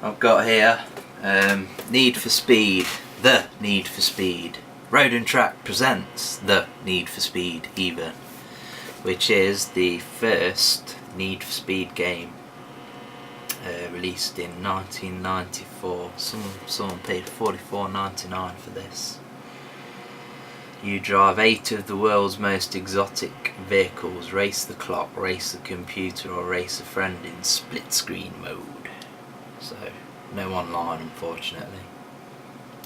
I've got here Need for Speed, The Need for Speed. Road and Track presents The Need for Speed even, which is the first Need for Speed game released in 1994. Someone paid $44.99 for this. You drive 8 of the world's most exotic vehicles, race the clock, race the computer, or race a friend in split screen mode. So, no online, unfortunately.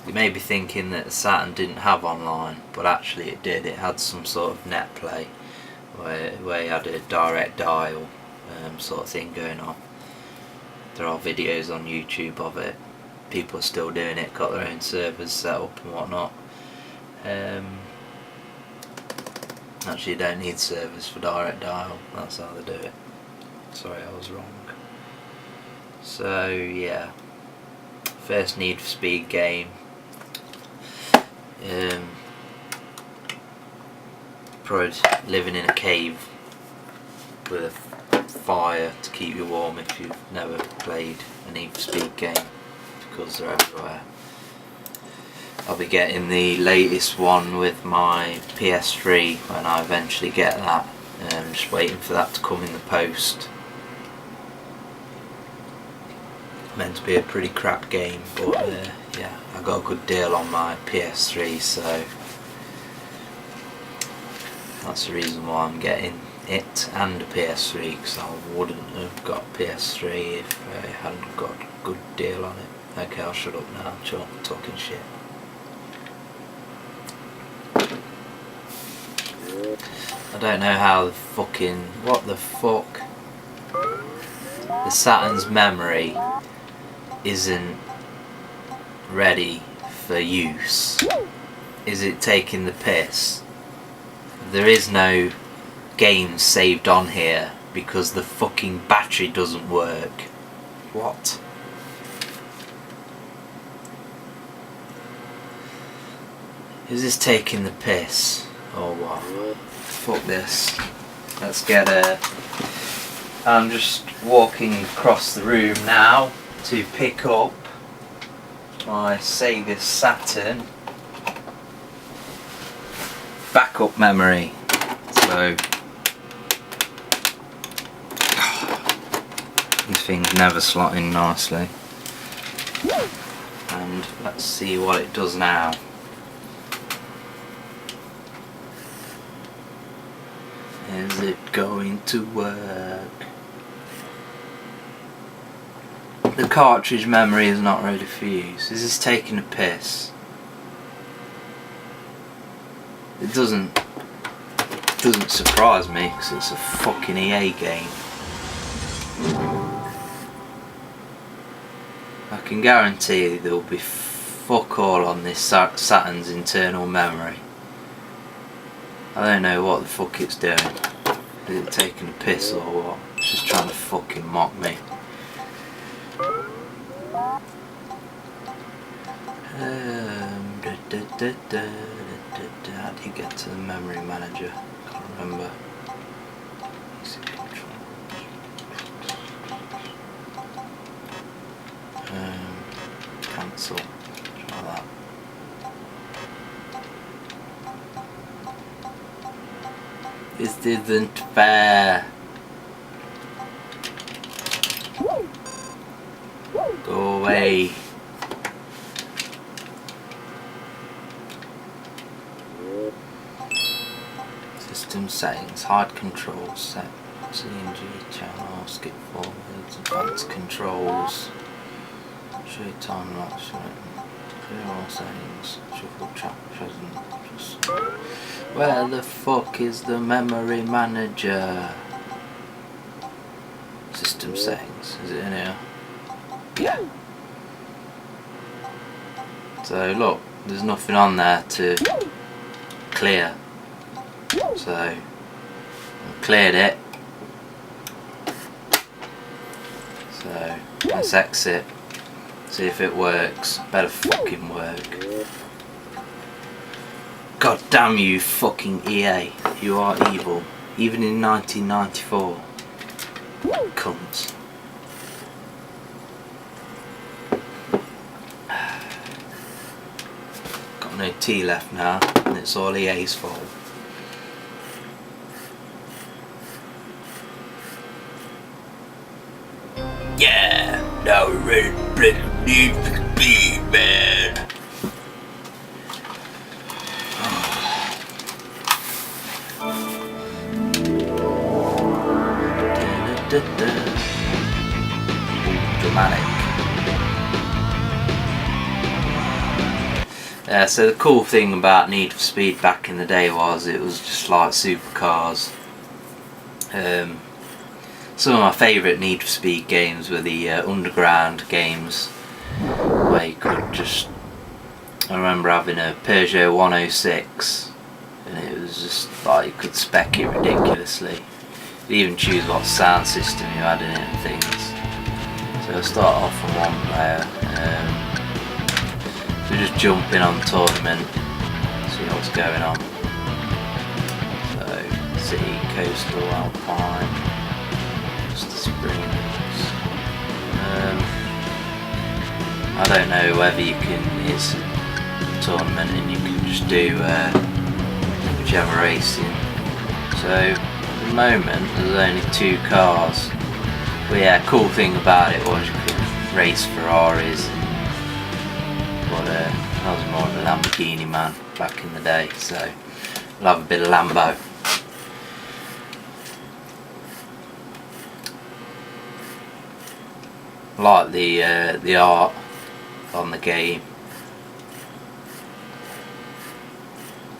You may be thinking that the Saturn didn't have online, but actually it did. It had some sort of net play where you had a direct dial sort of thing going on. There are videos on YouTube of it. People are still doing it, got their own servers set up and whatnot. Actually, you don't need servers for direct dial, that's how they do it. Sorry, I was wrong. So, yeah. First Need for Speed game. Probably living in a cave with a fire to keep you warm if you've never played a Need for Speed game, because they're everywhere. I'll be getting the latest one with my PS3 when I eventually get that. I'm just waiting for that to come in the post. Meant to be a pretty crap game, but yeah, I got a good deal on my PS3, so that's the reason why I'm getting it and a PS3, because I wouldn't have got a PS3 if I hadn't got a good deal on it. Okay, I'll shut up now, I'm talking shit. I don't know how what the fuck, the Saturn's memory isn't ready for use. Is it taking the piss? There is no games saved on here because the fucking battery doesn't work. What? Is this taking the piss or what? Fuck this. Let's get I'm just walking across the room now to pick up my Sega Saturn backup memory. So these things never slot in nicely. And let's see what it does now. Is it going to work? The cartridge memory is not ready for use. Is this taking a piss? It doesn't surprise me because it's a fucking EA game. I can guarantee there will be fuck all on this Saturn's internal memory. I don't know what the fuck it's doing. Is it taking a piss or what? It's just trying to fucking mock me. How do you get to the memory manager? I can't remember. Cancel. Try that. This isn't fair. Go away. System settings, hard controls, set CNG channel, skip forwards, advanced controls, show time lapse, clear all settings, shuffle track present. Where the fuck is the memory manager? System settings, is it in here? Yeah. So look, there's nothing on there to clear. So I've cleared it. So let's exit. See if it works. Better fucking work. God damn you fucking EA. You are evil. Even in 1994. Cunts. got no T left now, and it's all EA's fault. Yeah, now we're ready to play some Need for Speed, man. Dramatic. Yeah, so the cool thing about Need for Speed back in the day was it was just like supercars. Some of my favourite Need for Speed games were the underground games, where you could just... I remember having a Peugeot 106, and it was just like you could spec it ridiculously. You even choose what sound system you had in it and things. So I'll start off on one player. So we just jump in on the tournament, see what's going on. So City, Coastal, Alpine, just the Springs. I don't know whether you can, it's a tournament and you can just do whichever racing. So at the moment there's only 2 cars. But yeah, cool thing about it was you could race Ferraris. But I was more of a Lamborghini man back in the day, so I'll have a bit of Lambo. I like the art on the game.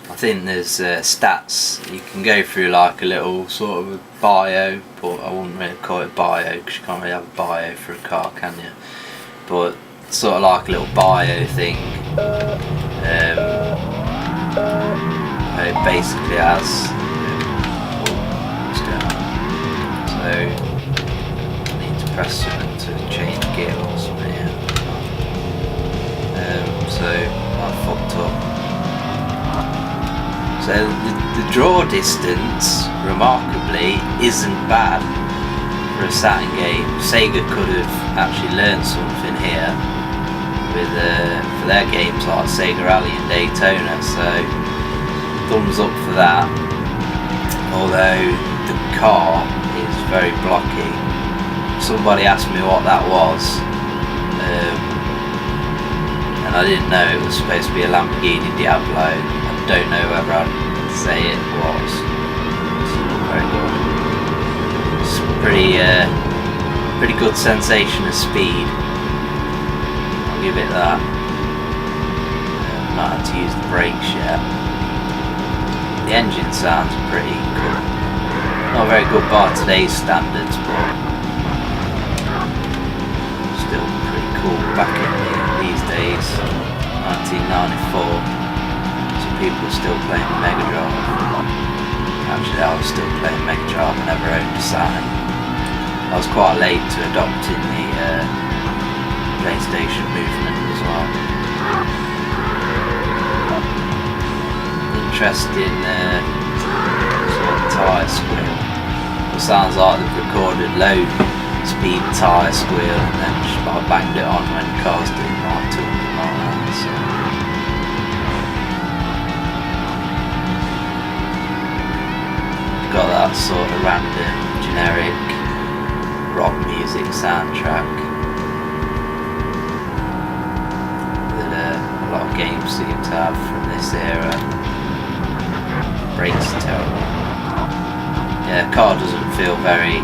I think there's stats, you can go through like a little sort of a bio, but I wouldn't really call it bio because you can't really have a bio for a car, can you? But sort of like a little bio thing. It basically has what's going on. So I need to press something to change gear or something here. So I fucked up. So the draw distance, remarkably, isn't bad for a Saturn game. Sega could have actually learned something here with for their games like Sega Rally and Daytona. So thumbs up for that. Although the car is very blocky. Somebody asked me what that was, and I didn't know it was supposed to be a Lamborghini Diablo. Don't know whether I'd say it was. It's not very good. It's pretty good sensation of speed. I'll give it that. I've not had to use the brakes yet. The engine sounds pretty good. Not very good by today's standards, but still pretty cool back in these days. 1994. People still playing megadrive. Actually, I was still playing megadrive. I never owned a Saturn. I was quite late to adopting the PlayStation movement as well. Interesting sort of tyre squeal. It sounds like they've recorded low speed tyre squeal and then just like banged it on when the car's doing like 200 miles an hour. So. Got that sort of random, generic rock music soundtrack that a lot of games seem to have from this era. Brakes are terrible. Yeah, the car doesn't feel very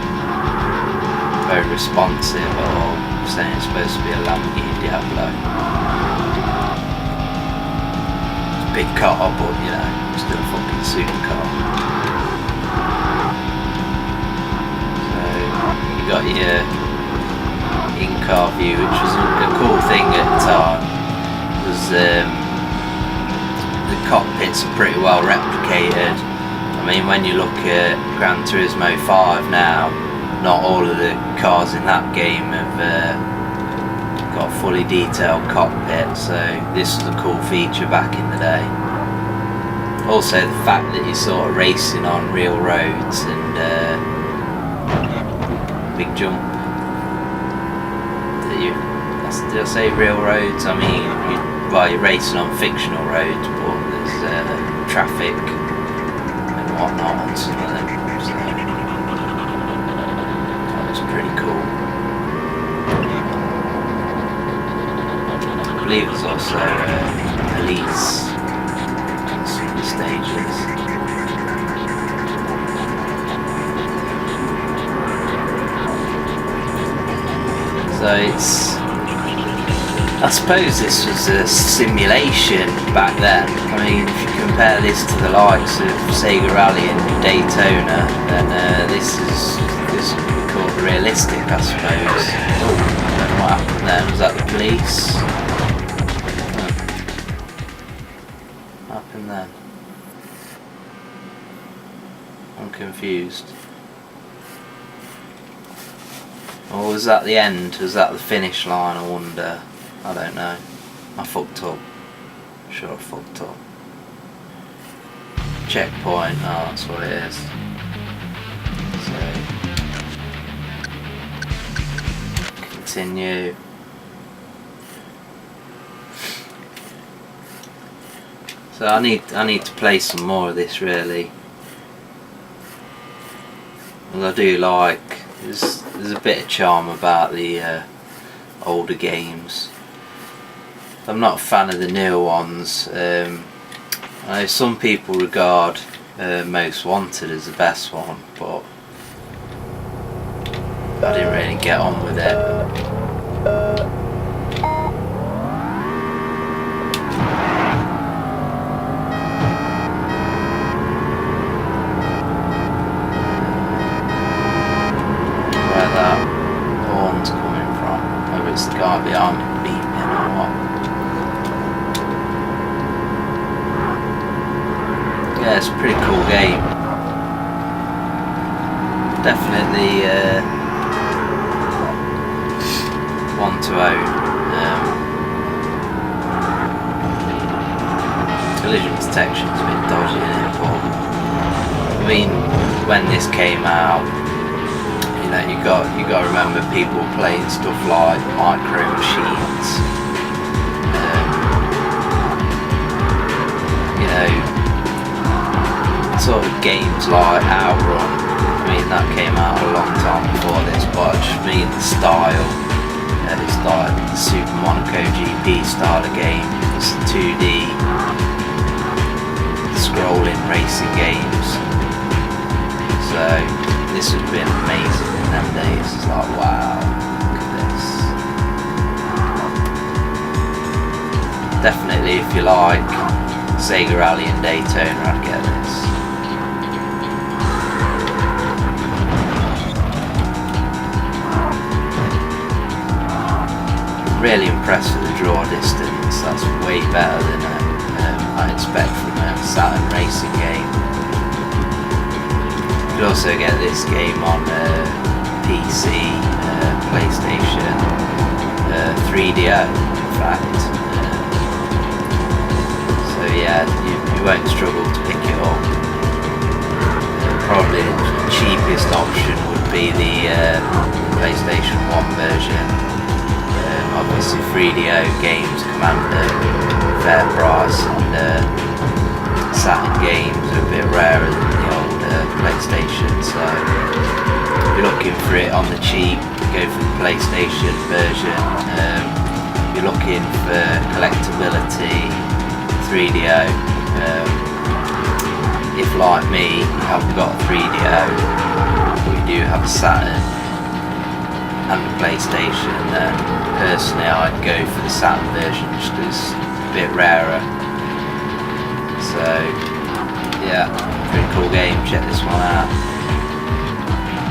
responsive at all. I'm saying it's supposed to be a Lamborghini Diablo. It's a big car, but you know, it's still a fucking supercar. You got your in-car view, which was a cool thing at the time. Was the cockpits are pretty well replicated. I mean, when you look at Gran Turismo 5 now, not all of the cars in that game have got a fully detailed cockpit, so this was a cool feature back in the day. Also the fact that you're sort of racing on real roads and big jump. Did I say real roads? I mean well, you're racing on fictional roads, but there's traffic and whatnot on some of them, so that was pretty cool. I believe there's also police on some of the stages. So it's, I suppose this was a simulation back then. I mean, if you compare this to the likes of Sega Rally and Daytona, then this would be called realistic, I suppose. Oh, I don't know what happened there. Was that the police? What happened then? I'm confused. Or was that the end? Was that the finish line? I wonder. I don't know. I fucked up. Sure I fucked up. Checkpoint. Oh, that's what it is. So continue. So I need to play some more of this really. And I do like. There's a bit of charm about the older games. I'm not a fan of the newer ones. I know some people regard Most Wanted as the best one, but I didn't really get on with it. It's the guy behind me beeping or what. Yeah, it's a pretty cool game. Definitely one to own. Collision detection's a bit dodgy in it, but I mean, when this came out, you got to remember people playing stuff like Micro Machines, sort of games like Outrun. I mean, that came out a long time before this, but I just mean the style. It's like the Super Monaco GP style of game. It's 2D scrolling racing games. So this would have been amazing in them days. It's like, wow, look at this. Definitely, if you like Sega Rally and Daytona, I'd get this. I'm really impressed with the draw distance. That's way better than I expect from a Saturn racing game. You can also get this game on PC, PlayStation, 3DO in fact. So yeah, you won't struggle to pick it up. Probably the cheapest option would be the PlayStation 1 version. Obviously 3DO games command a fair price, and Saturn games are a bit rarer than the old PlayStation, so if you're looking for it on the cheap, go for the PlayStation version. If you're looking for collectability, 3DO. If like me, you haven't got a 3DO, but you do have a Saturn and a PlayStation, then personally I'd go for the Saturn version just because it's a bit rarer. So yeah, pretty cool game, check this one out.